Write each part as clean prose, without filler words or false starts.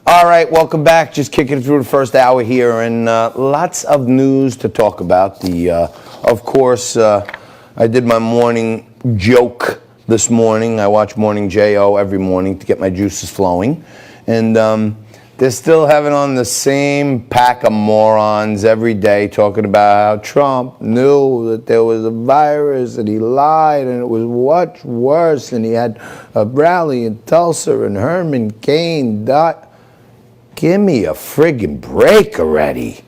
All right, welcome back. Just kicking through the first hour here, and lots of news to talk about. Of course, I did my morning joke this morning. I watch Morning J.O. every morning to get my juices flowing, and they're still having on the same pack of morons every day talking about how Trump knew that there was a virus and he lied and it was much worse, and he had a rally in Tulsa and Herman Cain died. Give me a friggin' break already.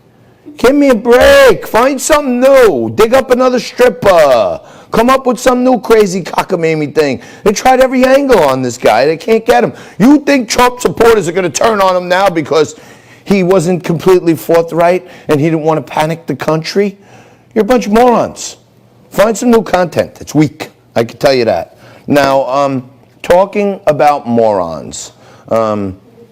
Give me a break. Find something new. Dig up another stripper. Come up with some new crazy cockamamie thing. They tried every angle on this guy. They can't get him. You think Trump supporters are going to turn on him now because he wasn't completely forthright and he didn't want to panic the country? You're a bunch of morons. Find some new content. It's weak. I can tell you that. Now, talking about morons,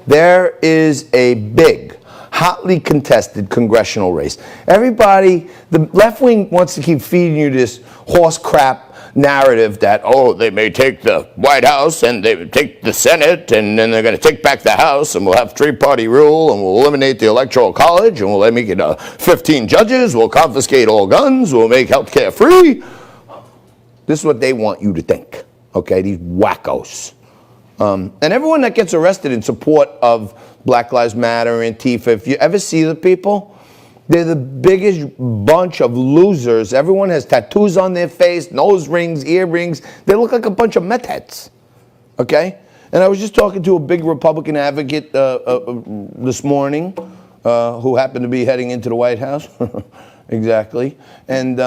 there is a big, hotly contested congressional race. Everybody, the left wing wants to keep feeding you this horse crap narrative that, oh, they may take the White House and they may take the Senate and then they're going to take back the House and we'll have three-party rule and we'll eliminate the Electoral College and we'll make it 15 judges, we'll confiscate all guns, we'll make health care free. This is what they want you to think, okay, these wackos. And everyone that gets arrested in support of Black Lives Matter, Antifa, if you ever see the people, they're the biggest bunch of losers. Everyone has tattoos on their face, nose rings, earrings. They look like a bunch of meth heads, okay? And I was just talking to a big Republican advocate this morning who happened to be heading into the White House. Exactly. And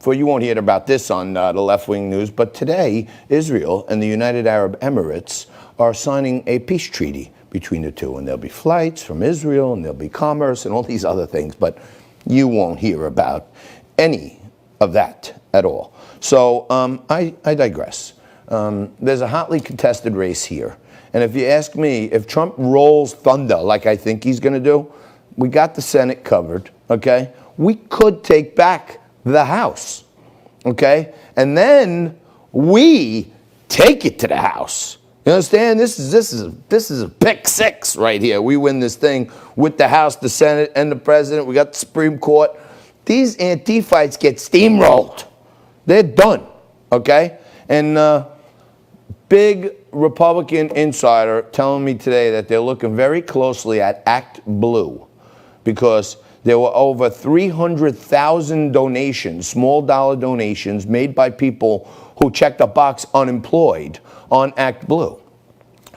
you won't hear about this on the left-wing news, but today, Israel and the United Arab Emirates are signing a peace treaty between the two, and there'll be flights from Israel, and there'll be commerce, and all these other things, but you won't hear about any of that at all. So I digress. There's a hotly contested race here, and if you ask me, if Trump rolls thunder like I think he's going to do, we got the Senate covered, okay? We could take back the House, okay? And then we take it to the House. You understand? This is a pick six right here. We win this thing with the House, the Senate, and the President. We got the Supreme Court. These Antifites get steamrolled. They're done, okay? And big Republican insider telling me today that they're looking very closely at Act Blue because there were over 300,000 donations, small dollar donations, made by people who checked a box unemployed on Act Blue.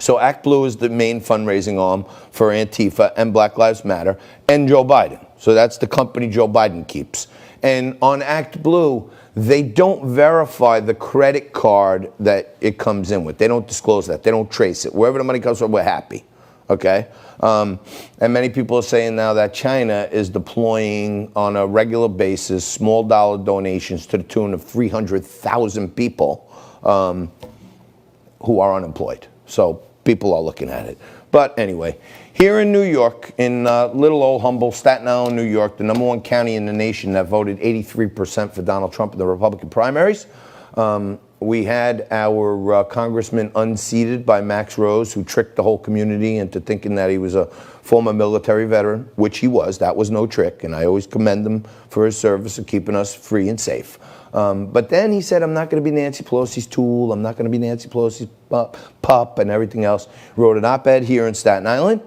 So Act Blue is the main fundraising arm for Antifa and Black Lives Matter and Joe Biden. So that's the company Joe Biden keeps. And on Act Blue, they don't verify the credit card that it comes in with. They don't disclose that. They don't trace it. Wherever the money comes from, we're happy. Okay? And many people are saying now that China is deploying on a regular basis small dollar donations to the tune of 300,000 people who are unemployed. So people are looking at it. But anyway, here in New York, in little old humble Staten Island, New York, the #1 county in the nation that voted 83% for Donald Trump in the Republican primaries, we had our congressman unseated by Max Rose, who tricked the whole community into thinking that he was a former military veteran, which he was. That was no trick, and I always commend him for his service of keeping us free and safe. But then he said, I'm not going to be Nancy Pelosi's tool. I'm not going to be Nancy Pelosi's pup and everything else. Wrote an op-ed here in Staten Island,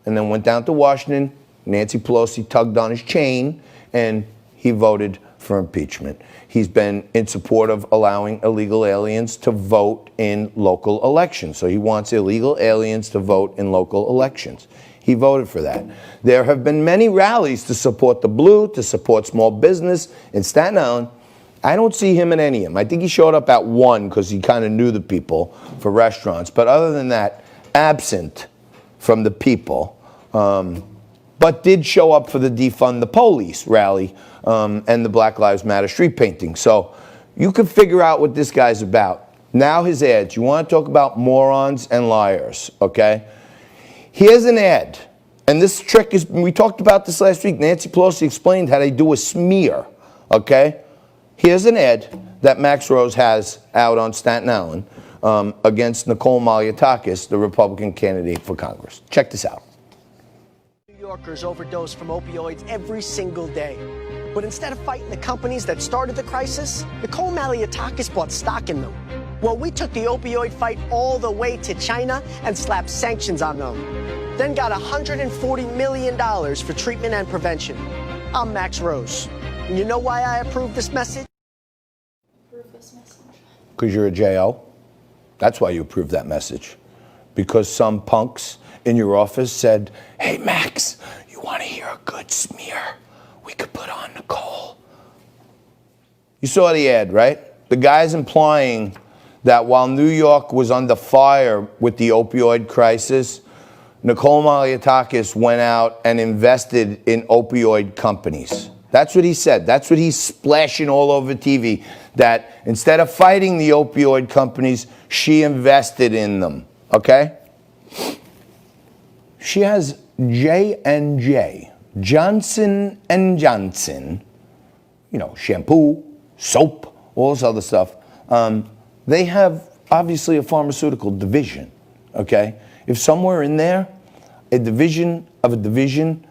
and then went down to Washington. Nancy Pelosi tugged on his chain, and he voted for impeachment. He's been in support of allowing illegal aliens to vote in local elections. So he wants illegal aliens to vote in local elections. He voted for that. There have been many rallies to support the blue, to support small business in Staten Island. I don't see him in any of them. I think he showed up at one because he kind of knew the people for restaurants. But other than that, absent from the people, but did show up for the Defund the Police rally and the Black Lives Matter street painting. So you can figure out what this guy's about. Now his ads. You want to talk about morons and liars, okay? Here's an ad. And this trick is, we talked about this last week. Nancy Pelosi explained how they do a smear, okay? Here's an ad that Max Rose has out on Staten Island against Nicole Maliotakis, the Republican candidate for Congress. Check this out. New Yorkers overdose from opioids every single day. But instead of fighting the companies that started the crisis, Nicole Maliotakis bought stock in them. Well, we took the opioid fight all the way to China and slapped sanctions on them. Then got $140 million for treatment and prevention. I'm Max Rose. And you know why I approve this message? Because you're a J.O.? That's why you approved that message. Because some punks in your office said, hey, Max, you want to hear a good smear? We could put on Nicole. You saw the ad, right? The guy's implying that while New York was under fire with the opioid crisis, Nicole Maliotakis went out and invested in opioid companies. That's what he said. That's what he's splashing all over TV, that instead of fighting the opioid companies, she invested in them, okay? She has J&J, Johnson & Johnson, you know, shampoo, soap, all this other stuff. They have, obviously, a pharmaceutical division, okay? If somewhere in there, a division of a division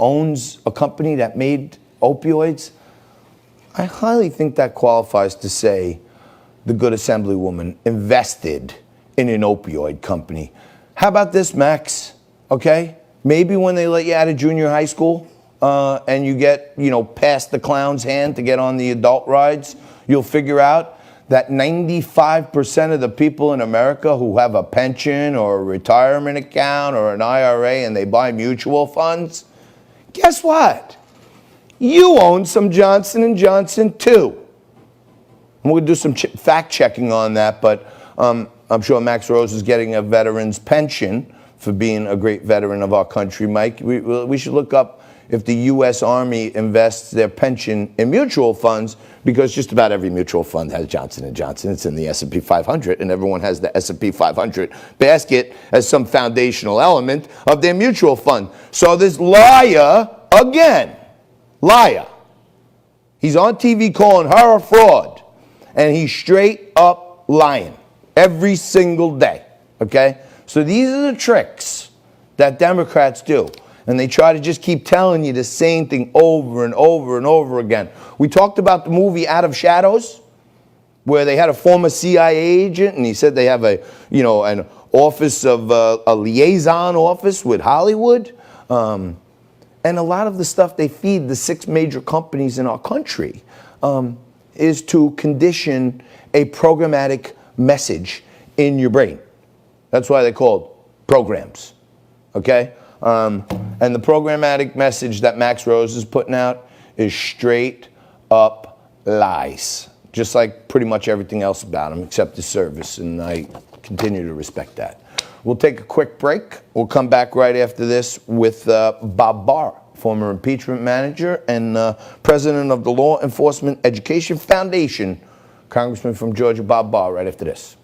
owns a company that made opioids, I highly think that qualifies to say the good assemblywoman invested in an opioid company. How about this, Max? Okay? Maybe when they let you out of junior high school and you get, you know, past the clown's hand to get on the adult rides, you'll figure out that 95% of the people in America who have a pension or a retirement account or an IRA and they buy mutual funds, guess what? You own some Johnson & Johnson too. And we'll do some fact checking on that, but I'm sure Max Rose is getting a veteran's pension for being a great veteran of our country, Mike. We should look up if the U.S. Army invests their pension in mutual funds, because just about every mutual fund has Johnson & Johnson. It's in the S&P 500, and everyone has the S&P 500 basket as some foundational element of their mutual fund. So this liar, again, liar. He's on TV calling her a fraud, and he's straight up lying every single day, okay? So these are the tricks that Democrats do. And they try to just keep telling you the same thing over and over and over again. We talked about the movie Out of Shadows, where they had a former CIA agent, and he said they have a, you know, an office of a liaison office with Hollywood. And a lot of the stuff they feed the 6 major companies in our country is to condition a programmatic message in your brain. That's why they're called programs, okay? And the programmatic message that Max Rose is putting out is straight up lies, just like pretty much everything else about him except his service, and I continue to respect that. We'll take a quick break. We'll come back right after this with Bob Barr, former impeachment manager and president of the Law Enforcement Education Foundation, Congressman from Georgia, Bob Barr, right after this.